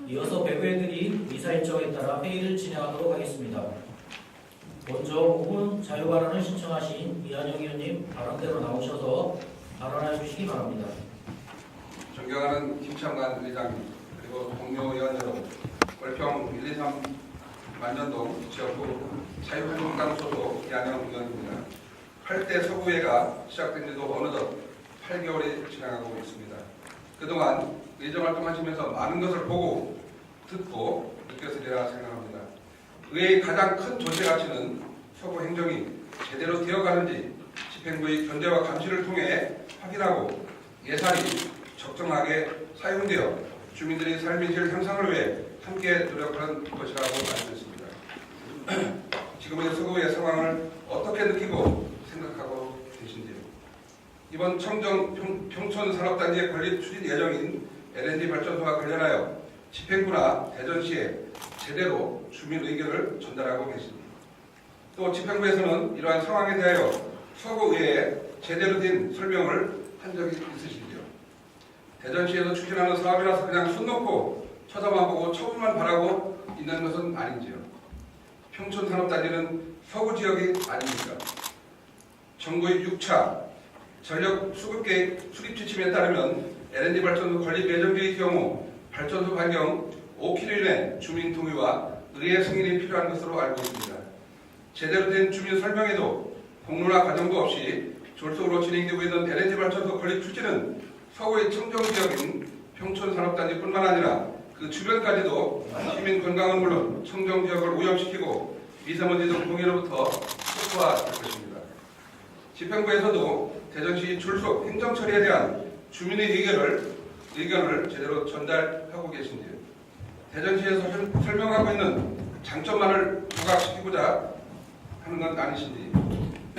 이어서 배우애들이 의사 일정에 따라 회의를 진행하도록 하겠습니다. 먼저 5분 자유발언을 신청하신 이한영 의원님 발언대로 나오셔서 발언해 주시기 바랍니다. 존경하는 김창관 의장님, 그리고 동료 의원 여러분, 월평 123 만년동 지역구 자유활동당 소속 이한영 의원입니다. 8대 서구회가 시작된 지도 어느덧 8개월이 지나가고 있습니다. 그동안 의정활동하시면서 많은 것을 보고 듣고 느꼈으리라 생각합니다. 의회의 가장 큰 존재 가치는 서구 행정이 제대로 되어가는지 집행부의 견제와 감시를 통해 확인하고 예산이 적정하게 사용되어 주민들의 삶의 질 향상을 위해 함께 노력하는 것이라고 말씀드렸습니다. 지금의 서구의 상황을 어떻게 느끼고 생각하고 계신지요? 이번 청정 평촌 산업단지의 건립 추진 예정인 LNG 발전소와 관련하여 집행부나 대전시에 제대로 주민 의견을 전달하고 계십니다. 또 집행부에서는 이러한 상황에 대하여 서구의회에 제대로 된 설명을 한 적이 있으신지요? 대전시에서 추진하는 사업이라서 그냥 손 놓고 쳐다만 보고 처분만 바라고 있는 것은 아닌지요? 평촌 산업단지는 서구 지역이 아닙니까? 정부의 6차 전력 수급계획 수립 지침에 따르면 LNG 발전소 건립 예정지의 경우 발전소 반경 5km 이내 주민 동의와 의회 승인이 필요한 것으로 알고 있습니다. 제대로 된 주민 설명에도 공론화 과정도 없이 졸속으로 진행되고 있는 LNG 발전소 건립 추진은 서구의 청정지역인 평촌산업단지뿐만 아니라 그 주변까지도 시민 건강은 물론 청정지역을 오염시키고 미세먼지 등 공해로부터 초토화될 것입니다. 집행부에서도 대전시 졸속 행정처리에 대한 주민의 의견을 제대로 전달하고 계신지요? 대전시에서 설명하고 있는 장점만을 부각시키고자 하는 건 아니신지?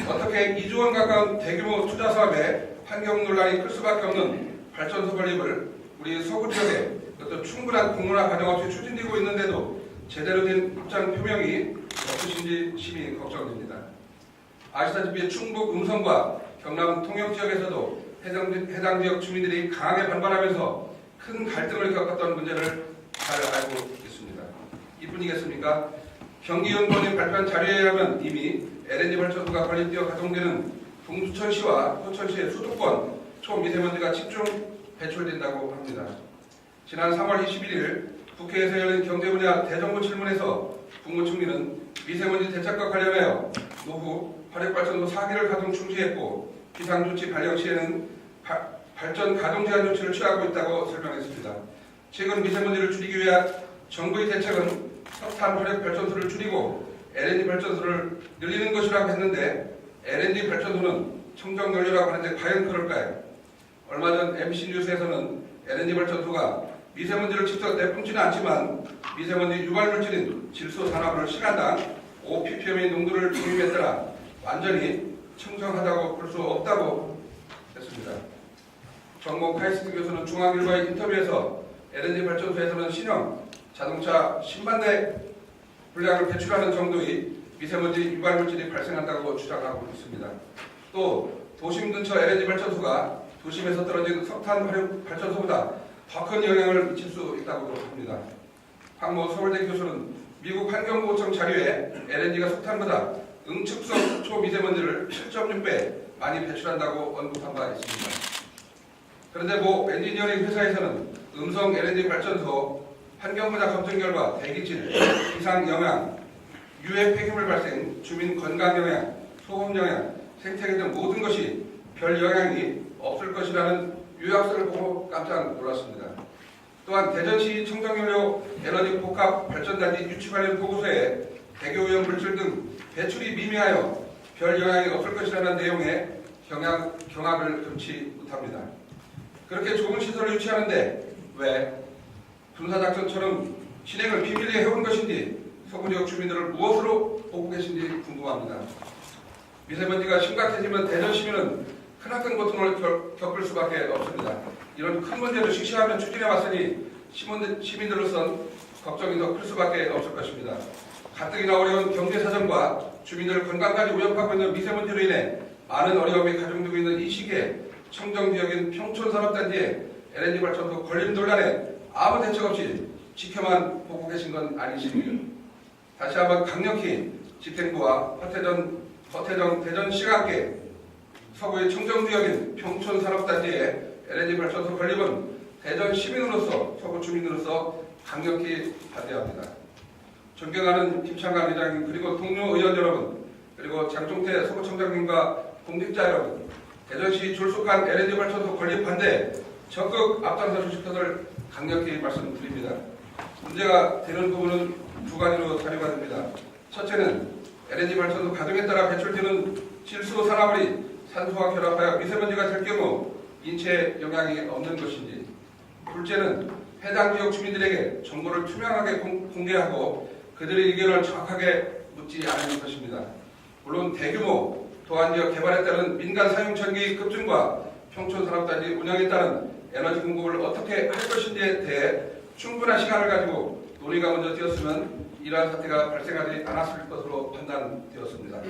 어떻게 2조 원 가까운 대규모 투자 사업에 환경 논란이 클 수밖에 없는 발전소 건립을 우리 서구 지역에 어떤 충분한 공론화 과정 없이 추진되고 있는데도 제대로 된 입장 표명이 없으신지 심히 걱정됩니다. 아시다시피 충북 음성과 경남 통영 지역에서도 해당 지역 주민들이 강하게 반발하면서 큰 갈등을 겪었던 문제를 잘 알고 있습니다. 이뿐이겠습니까? 경기연구원이 발표한 자료에 의하면 이미 LNG 발전소가 건립되어 가동되는 동두천시와 포천시의 수도권 초미세먼지가 집중 배출된다고 합니다. 지난 3월 21일 국회에서 열린 경제분야 대정부 질문에서 국무총리는 미세먼지 대책과 관련하여 노후 화력발전소 4기를 가동 중지했고 비상조치 발령 시에는 발전 가동 제한 조치를 취하고 있다고 설명했습니다. 최근 미세먼지를 줄이기 위한 정부의 대책은 석탄 화력 발전소를 줄이고 LNG 발전소를 늘리는 것이라고 했는데 LNG 발전소는 청정 연료라고 하는데 과연 그럴까요? 얼마 전 MC 뉴스에서는 LNG 발전소가 미세먼지를 직접 내뿜지는 않지만 미세먼지 유발물질인 질소산화물을 시간당 5ppm의 농도를 중임에 따라 완전히 청정하다고 볼 수 없다고 했습니다. 정모 카이스트 교수는 중앙일보의 인터뷰에서 LNG 발전소에서는 신형 자동차 10만 대 분량을 배출하는 정도의 미세먼지 유발물질이 발생한다고 주장하고 있습니다. 또 도심 근처 LNG 발전소가 도심에서 떨어진 석탄 화력 발전소보다 더 큰 영향을 미칠 수 있다고 합니다. 황모 서울대 교수는 미국 환경보호청 자료에 LNG가 석탄보다 응축성 초미세먼지를 7.6배 많이 배출한다고 언급한 바 있습니다. 그런데 모 엔지니어링 회사에서는 음성 LNG 발전소 환경분야 검증 결과 대기질, 기상 영향, 유해 폐기물 발생, 주민 건강 영향, 소음 영향, 생태계 등 모든 것이 별 영향이 없을 것이라는 요약서를 보고 깜짝 놀랐습니다. 또한 대전시 청정연료 에너지 복합 발전단지 유치 관련 보고서에 대기오염 물질 등 배출이 미미하여 별 영향이 없을 것이라는 내용의 경악을 금치 못합니다. 그렇게 좋은 시설을 유치하는데 왜 군사작전처럼 실행을 비밀리에 해온 것인지 서구지역 주민들을 무엇으로 보고 계신지 궁금합니다. 미세먼지가 심각해지면 대전 시민은 크나큰 고통을 겪을 수밖에 없습니다. 이런 큰 문제를 직시하며 추진해왔으니 시민들로선 걱정이 더 클 수밖에 없을 것입니다. 가뜩이나 어려운 경제사정과 주민들 건강까지 위협하고 있는 미세먼지로 인해 많은 어려움이 가중되고 있는 이 시기에 청정지역인 평촌산업단지에 LNG 발전소 건립 논란에 아무 대책 없이 지켜만 보고 계신 건 아니십니까? 다시 한번 강력히 집행부와 허태정 대전시가 함께 서구의 청정지역인 평촌산업단지의 LNG 발전소 건립은 대전 시민으로서 서구 주민으로서 강력히 반대합니다. 존경하는 김창관 의장님 그리고 동료 의원 여러분 그리고 장종태 서구청장님과 공직자 여러분 대전시 졸속한 LNG 발전소 건립 반대 적극 앞장서 주실 것을 강력히 말씀드립니다. 문제가 되는 부분은 두 가지로 자료가 됩니다. 첫째는 LNG 발전소 가동에 따라 배출되는 질소 산화물이 산소와 결합하여 미세먼지가 될 경우 인체에 영향이 없는 것인지, 둘째는 해당 지역 주민들에게 정보를 투명하게 공개하고 그들의 의견을 정확하게 묻지 않은 것입니다. 물론 대규모 도안지역 개발에 따른 민간 사용 전기 급증과 평촌산업단지 운영에 따른 에너지 공급을 어떻게 할 것인지에 대해 충분한 시간을 가지고 논의가 먼저 되었으면 이러한 사태가 발생하지 않았을 것으로 판단되었습니다.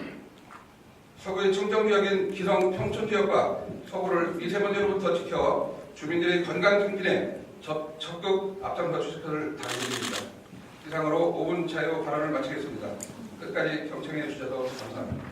서구의 청정지역인 기성 평촌지역과 서구를 미세먼지로부터 지켜 주민들의 건강 증진에 적극 앞장서 주실 것을 당부드립니다. 이상으로 5분 자유 발언을 마치겠습니다. 끝까지 경청해 주셔서 감사합니다.